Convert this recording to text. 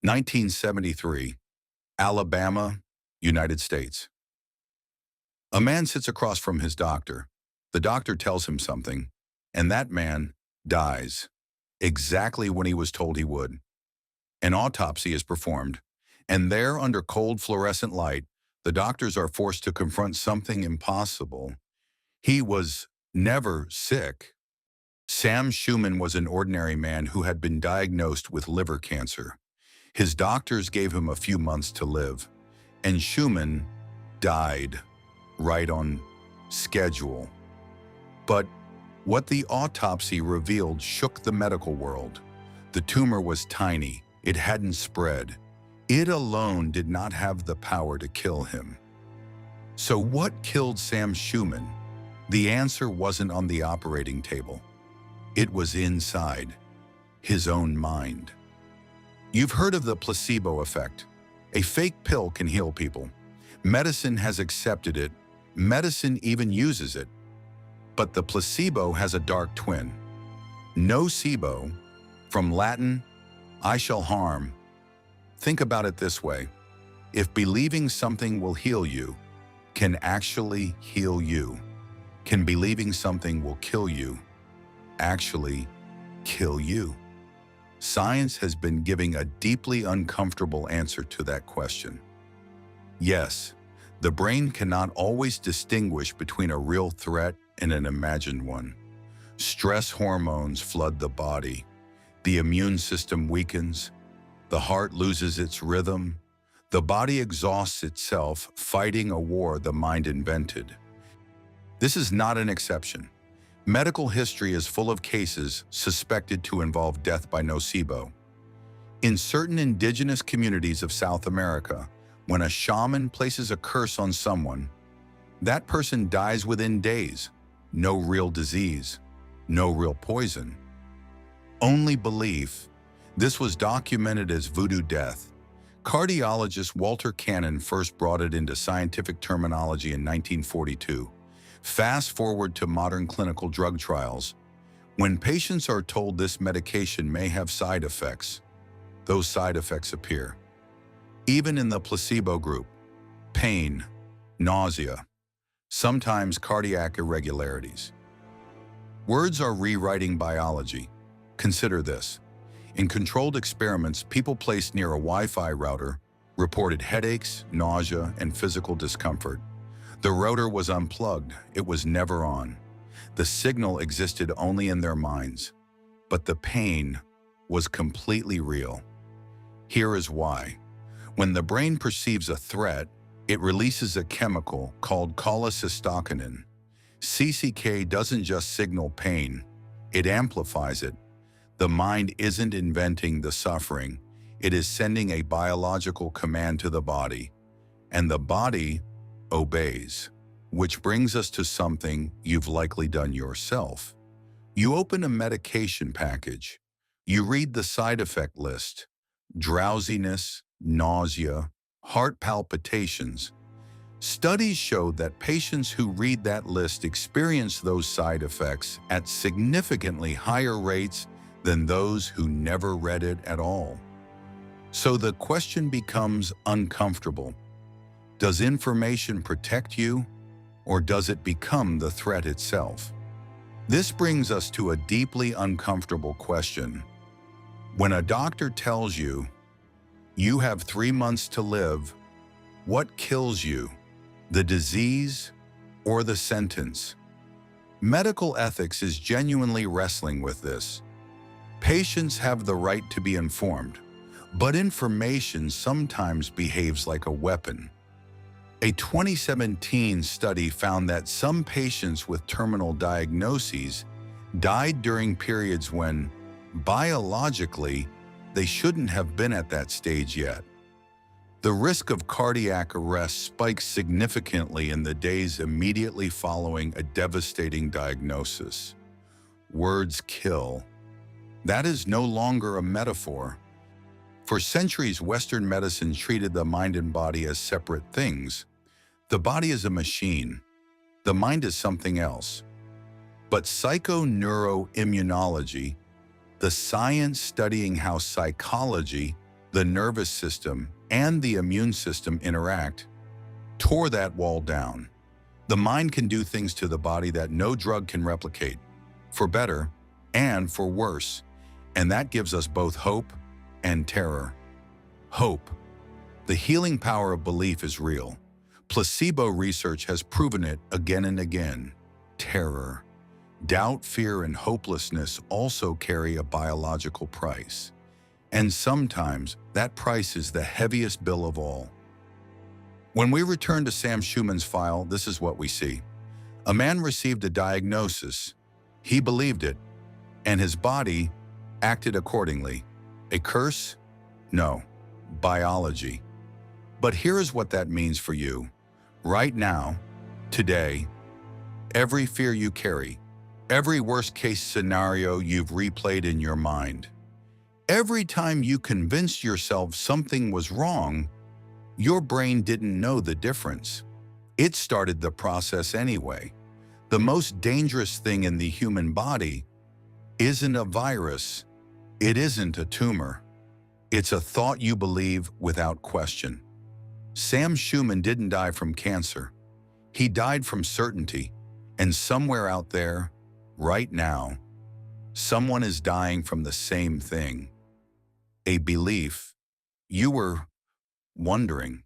1973, Alabama, United States. A man sits across from his doctor. The doctor tells him something, and that man dies, exactly when he was told he would. An autopsy is performed, and there, under cold fluorescent light, the doctors are forced to confront something impossible. He was never sick. Sam Schumann was an ordinary man who had been diagnosed with liver cancer. His doctors gave him a few months to live, and Schumann died right on schedule. But what the autopsy revealed shook the medical world. The tumor was tiny. It hadn't spread. It alone did not have the power to kill him. So what killed Sam Schumann? The answer wasn't on the operating table. It was inside his own mind. You've heard of the placebo effect. A fake pill can heal people. Medicine has accepted it. Medicine even uses it. But the placebo has a dark twin. Nocebo, from Latin, I shall harm. Think about it this way. If believing something will heal you, can actually heal you, can believing something will kill you actually kill you? Science has been giving a deeply uncomfortable answer to that question. Yes, the brain cannot always distinguish between a real threat and an imagined one. Stress hormones flood the body. The immune system weakens. The heart loses its rhythm. The body exhausts itself fighting a war the mind invented. This is not an exception. Medical history is full of cases suspected to involve death by nocebo. In certain indigenous communities of South America, when a shaman places a curse on someone, that person dies within days. No real disease, no real poison. Only belief. This was documented as voodoo death. Cardiologist Walter Cannon first brought it into scientific terminology in 1942. Fast forward to modern clinical drug trials. When patients are told this medication may have side effects, those side effects appear. Even in the placebo group, pain, nausea, sometimes cardiac irregularities. Words are rewriting biology. Consider this. In controlled experiments, people placed near a Wi-Fi router reported headaches, nausea, and physical discomfort. The router was unplugged. It was never on. The signal existed only in their minds, but the pain was completely real. Here is why. When the brain perceives a threat, it releases a chemical called cholecystokinin. CCK doesn't just signal pain, it amplifies it. The mind isn't inventing the suffering, it is sending a biological command to the body, and the body obeys. Which brings us to something you've likely done yourself. You open a medication package. You read the side effect list: drowsiness, nausea, heart palpitations. Studies show that patients who read that list experience those side effects at significantly higher rates than those who never read it at all. So the question becomes uncomfortable. Does information protect you, or does it become the threat itself? This brings us to a deeply uncomfortable question. When a doctor tells you, you have 3 months to live, what kills you? The disease or the sentence? Medical ethics is genuinely wrestling with this. Patients have the right to be informed, but information sometimes behaves like a weapon. A 2017 study found that some patients with terminal diagnoses died during periods when, biologically, they shouldn't have been at that stage yet. The risk of cardiac arrest spikes significantly in the days immediately following a devastating diagnosis. Words kill. That is no longer a metaphor. For centuries, Western medicine treated the mind and body as separate things. The body is a machine. The mind is something else. But psychoneuroimmunology, the science studying how psychology, the nervous system and the immune system interact, tore that wall down. The mind can do things to the body that no drug can replicate, for better and for worse, and that gives us both hope and terror. Hope. The healing power of belief is real. Placebo research has proven it again and again. Terror. Doubt, fear, and hopelessness also carry a biological price. And sometimes that price is the heaviest bill of all. When we return to Sam Schumann's file, this is what we see. A man received a diagnosis. He believed it, and his body acted accordingly. A curse? No. Biology. But here is what that means for you. Right now, today, every fear you carry, every worst-case scenario you've replayed in your mind, every time you convinced yourself something was wrong, your brain didn't know the difference. It started the process anyway. The most dangerous thing in the human body isn't a virus. It isn't a tumor. It's a thought you believe without question. Sam Schumann didn't die from cancer. He died from certainty. And somewhere out there, right now, someone is dying from the same thing. A belief. You were wondering,